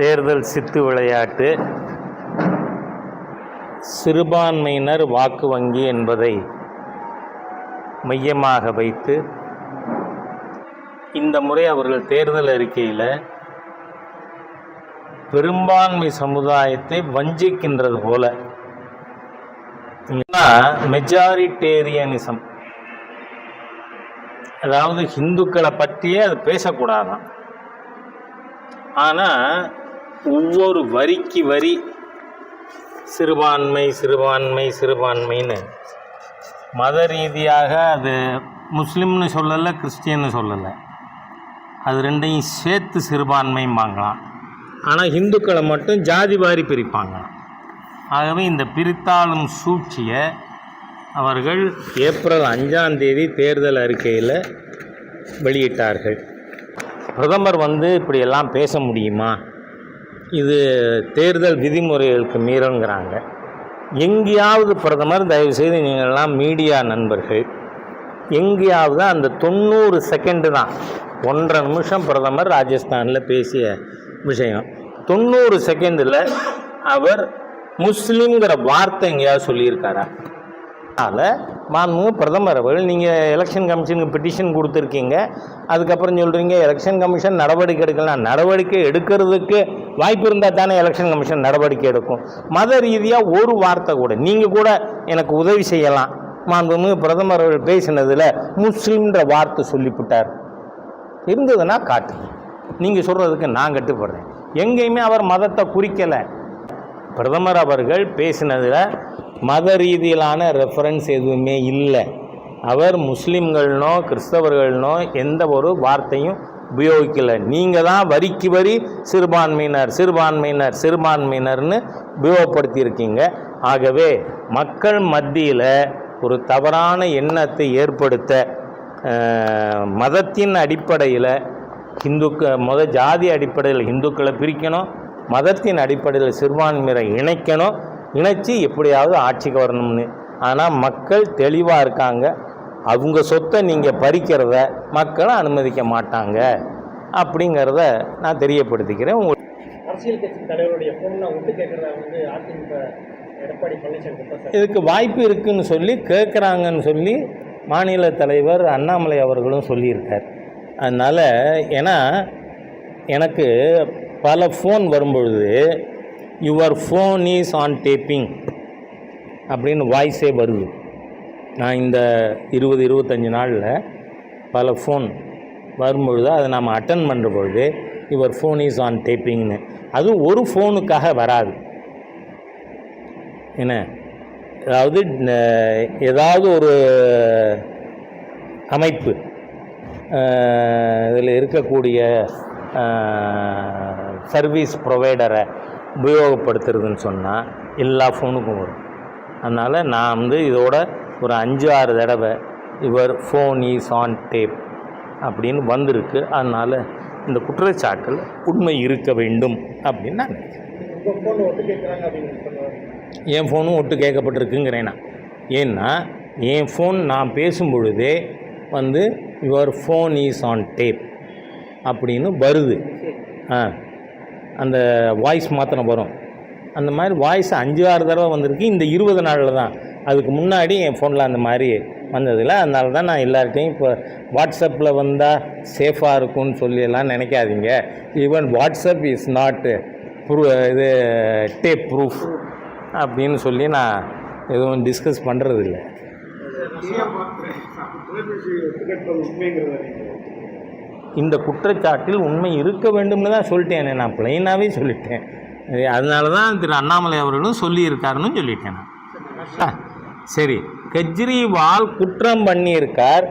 தேர்தல் சித்து விளையாட்டு, சிறுபான்மையினர் வாக்கு வங்கி என்பதை மையமாக வைத்து இந்த முறை அவர்கள் தேர்தல் அறிக்கையில் பெரும்பான்மை சமுதாயத்தை வஞ்சிக்கின்றது போல மெஜாரிட்டேரியனிசம், அதாவது இந்துக்களை பற்றியே அது பேசக்கூடாதான். ஆனால் ஒவ்வொரு வரிக்கு வரி சிறுபான்மை சிறுபான்மை சிறுபான்மைன்னு மத ரீதியாக அது முஸ்லீம்னு சொல்லலை, கிறிஸ்டியன்னு சொல்லலை, அது ரெண்டையும் சேர்த்து சிறுபான்மைம்பாங்களாம். ஆனால் இந்துக்களை மட்டும் ஜாதி வாரி பிரிப்பாங்களாம். ஆகவே இந்த பிரித்தாளும் சூழ்ச்சியை அவர்கள் ஏப்ரல் 5ஆம் தேதி தேர்தல் அறிக்கையில் வெளியிட்டார்கள். பிரதமர் இப்படியெல்லாம் பேச முடியுமா? இது தேர்தல் விதிமுறைகளுக்கு மீறங்கிறாங்க. எங்கேயாவது பிரதமர், தயவுசெய்து நீங்கள்லாம் மீடியா நண்பர்கள், எங்கேயாவது அந்த 90 செகண்டு தான், 1.5 நிமிஷம் பிரதமர் ராஜஸ்தானில் பேசிய விஷயம், 90 செகண்டில் அவர் முஸ்லீம்ங்கிற வார்த்தை எங்கேயாவது சொல்லியிருக்காரா? அதனால் மாண்புமிகு பிரதமர் அவர்கள், நீங்கள் எலெக்ஷன் கமிஷனுக்கு பெட்டிஷன் கொடுத்துருக்கீங்க, அதுக்கப்புறம் சொல்கிறீங்க எலெக்ஷன் கமிஷன் நடவடிக்கை எடுக்கலாம். நடவடிக்கை எடுக்கிறதுக்கு வாய்ப்பு இருந்தால் தானே எலெக்ஷன் கமிஷன் நடவடிக்கை எடுக்கும். மத ரீதியாக ஒரு வார்த்தை கூட நீங்கள் கூட எனக்கு உதவி செய்யலாம். மாண்புமிகு பிரதமர் அவர்கள் பேசினதில் முஸ்லீம்ன்ற வார்த்தை சொல்லிவிட்டார். இருந்ததுன்னா காட்டு, நீங்கள் சொல்கிறதுக்கு நான் கட்டுப்படுறேன். எங்கேயுமே அவர் மதத்தை குறிக்கலை. பிரதமர் அவர்கள் பேசினதில் மத ரீதியிலான ரெஃபரன்ஸ் எதுவுமே இல்லை. அவர் முஸ்லீம்கள்னோ கிறிஸ்தவர்கள்னோ எந்த ஒரு வார்த்தையும் உபயோகிக்கலை. நீங்கள் தான் வரிக்கு வரி சிறுபான்மையினர் சிறுபான்மையினர் சிறுபான்மையினர்னு உபயோகப்படுத்தியிருக்கீங்க. ஆகவே மக்கள் மத்தியில் ஒரு தவறான எண்ணத்தை ஏற்படுத்த மதத்தின் அடிப்படையில் ஜாதி அடிப்படையில் இந்துக்களை பிரிக்கணும், மதத்தின் அடிப்படையில் சிறுபான்மையினரை இணைக்கணும், இணைச்சி எப்படியாவது ஆட்சிக்கு வரணும்னு. ஆனால் மக்கள் தெளிவாக இருக்காங்க. அவங்க சொத்தை நீங்கள் பறிக்கிறத மக்களும் அனுமதிக்க மாட்டாங்க அப்படிங்கிறத நான் தெரியப்படுத்திக்கிறேன். அரசியல் கட்சி தலைவருடைய ஃபோன்ல ஒட்டு கேட்குறத அதிமுக எடப்பாடி பழனிசாமி இதுக்கு வாய்ப்பு இருக்குன்னு சொல்லி கேட்குறாங்கன்னு சொல்லி மாநில தலைவர் அண்ணாமலை அவர்களும் சொல்லியிருக்கார். அதனால் ஏன்னா எனக்கு பல ஃபோன் வரும்பொழுது your phone is on taping அப்படின்னு வாய்ஸே வருது. நான் இந்த 20-25 நாளில் பல ஃபோன் வரும்பொழுது அதை நாம் அட்டன் பண்ணுற பொழுது யுவர் ஃபோன் இஸ் ஆன் டேப்பிங்னு, அதுவும் ஒரு ஃபோனுக்காக வராது. என்ன, அதாவது ஏதாவது ஒரு அமைப்பு இதில் இருக்கக்கூடிய சர்வீஸ் ப்ரொவைடரை உபயோகப்படுத்துறதுன்னு சொன்னால் எல்லா ஃபோனுக்கும் வரும். அதனால் நான் இதோட ஒரு 5-6 தடவை your phone is on tap அப்படின்னு வந்திருக்கு. அதனால் இந்த குற்றச்சாட்டில் உண்மை இருக்க வேண்டும் அப்படின்னு நான் நினைக்கிறேன். என் ஃபோனும் ஒட்டு கேட்கப்பட்டிருக்குங்கிறேன்னா, ஏன்னா என் ஃபோன் நான் பேசும் பொழுதே your phone is on tap அப்படின்னு வருது. அந்த வாய்ஸ் மாத்திரம் வரும். அந்த மாதிரி வாய்ஸ் 5-6 தடவை வந்திருக்கு இந்த 20 நாளில் தான். அதுக்கு முன்னாடி என் ஃபோனில் அந்த மாதிரி வந்ததில்லை. அதனால தான் நான் எல்லார்ட்டையும் இப்போ வாட்ஸ்அப்பில் வந்தால் சேஃபாக இருக்கும்னு சொல்லியெல்லாம் நினைக்காதீங்க. ஈவன் வாட்ஸ்அப் இஸ் நாட் இது டேப் ப்ரூஃப் அப்படின்னு சொல்லி நான் எதுவும் டிஸ்கஸ் பண்ணுறதில்லை. இந்த குற்றச்சாட்டில் உண்மை இருக்க வேண்டும்னு தான் சொல்லிட்டேன். நான் பிளைனாகவே சொல்லிட்டேன். அதனால தான் திரு அண்ணாமலை அவர்களும் சொல்லியிருக்காருன்னு சொல்லிட்டேன் நான். சரி, கெஜ்ரிவால் குற்றம் பண்ணியிருக்கார்,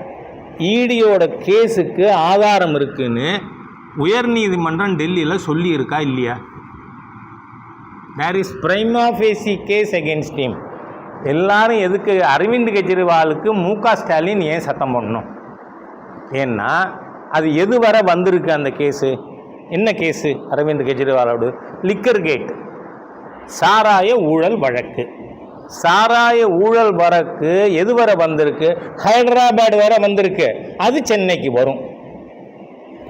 ஈடியோட கேஸுக்கு ஆதாரம் இருக்குன்னு உயர்நீதிமன்றம் டெல்லியில் சொல்லியிருக்கா இல்லையா? There is prima facie case against him. எல்லாரும் எதுக்கு அரவிந்த் கெஜ்ரிவாலுக்கு முக ஸ்டாலின் ஏன் சத்தம் போடணும்? ஏன்னா அது எது வரை வந்திருக்கு அந்த கேஸு? என்ன கேஸு? அரவிந்த் கெஜ்ரிவாலோடு லிக்கர் கேட், சாராய ஊழல் வழக்கு. சாராய ஊழல் வழக்கு எது வரை வந்திருக்கு? ஹைதராபாத் வரை வந்திருக்கு. அது சென்னைக்கு வரும்.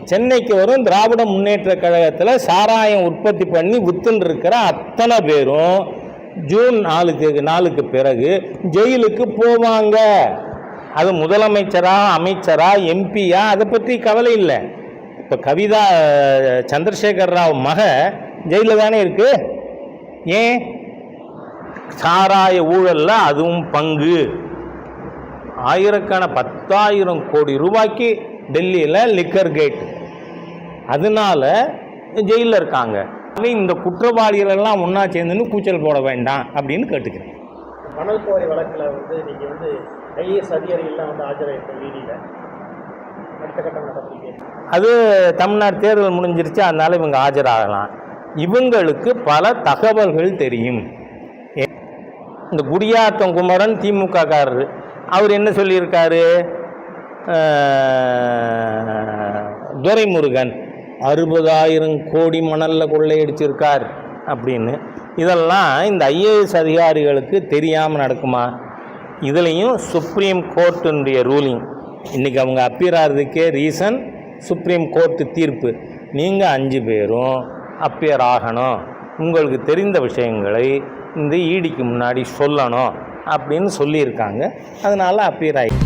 சென்னைக்கு வரும். திராவிட முன்னேற்ற கழகத்தில் சாராயம் உற்பத்தி பண்ணி வித்துன்னு இருக்கிற அத்தனை பேரும் ஜூன் 4க்கு பிறகு ஜெயிலுக்கு போவாங்க. அது முதலமைச்சரா, அமைச்சரா, எம்பியா, அதை பற்றி கவலை இல்லை. இப்போ கவிதா சந்திரசேகர் ராவ் மக ஜெயிலில் தானே இருக்கு. ஏன்? சாராய ஊழலில் அதுவும் பங்கு. 10,000 கோடி ரூபாய்க்கு டெல்லியில் லிக்கர் கேட், அதனால ஜெயிலில் இருக்காங்க. இந்த குற்றவாளிகளெல்லாம் ஒன்றா சேர்ந்துன்னு கூச்சல் போட வேண்டாம் அப்படின்னு கேட்டுக்கிறேன். மணல் குவாரி வழக்கில் வந்து நீங்கள் வந்து ஐஏஎஸ் அதிகாரிகள்லாம் வந்து ஆஜராயிருக்க வீடியில் அடுத்த கட்டம் நடவடிக்கை அது தமிழ்நாடு தேர்தல் முடிஞ்சிருச்சு, அதனால இவங்க ஆஜராகலாம். இவங்களுக்கு பல தகவல்கள் தெரியும். இந்த குடியாத்தம் குமரன் திமுக காரர், அவர் என்ன சொல்லியிருக்காரு? துரைமுருகன் 60,000 கோடி மணலில் கொள்ளையடிச்சிருக்கார் அப்படின்னு. இதெல்லாம் இந்த ஐஏஎஸ் அதிகாரிகளுக்கு தெரியாமல் நடக்குமா? இதுலேயும் சுப்ரீம் கோர்ட்டினுடைய ரூலிங். இன்றைக்கி அவங்க அப்பீர் ஆகிறதுக்கே ரீசன் சுப்ரீம் கோர்ட்டு தீர்ப்பு. நீங்கள் 5 பேரும் அப்பீர் ஆகணும், உங்களுக்கு தெரிந்த விஷயங்களை இந்த ஈடிக்கு முன்னாடி சொல்லணும் அப்படின்னு சொல்லியிருக்காங்க. அதனால் அப்பீர் ஆகி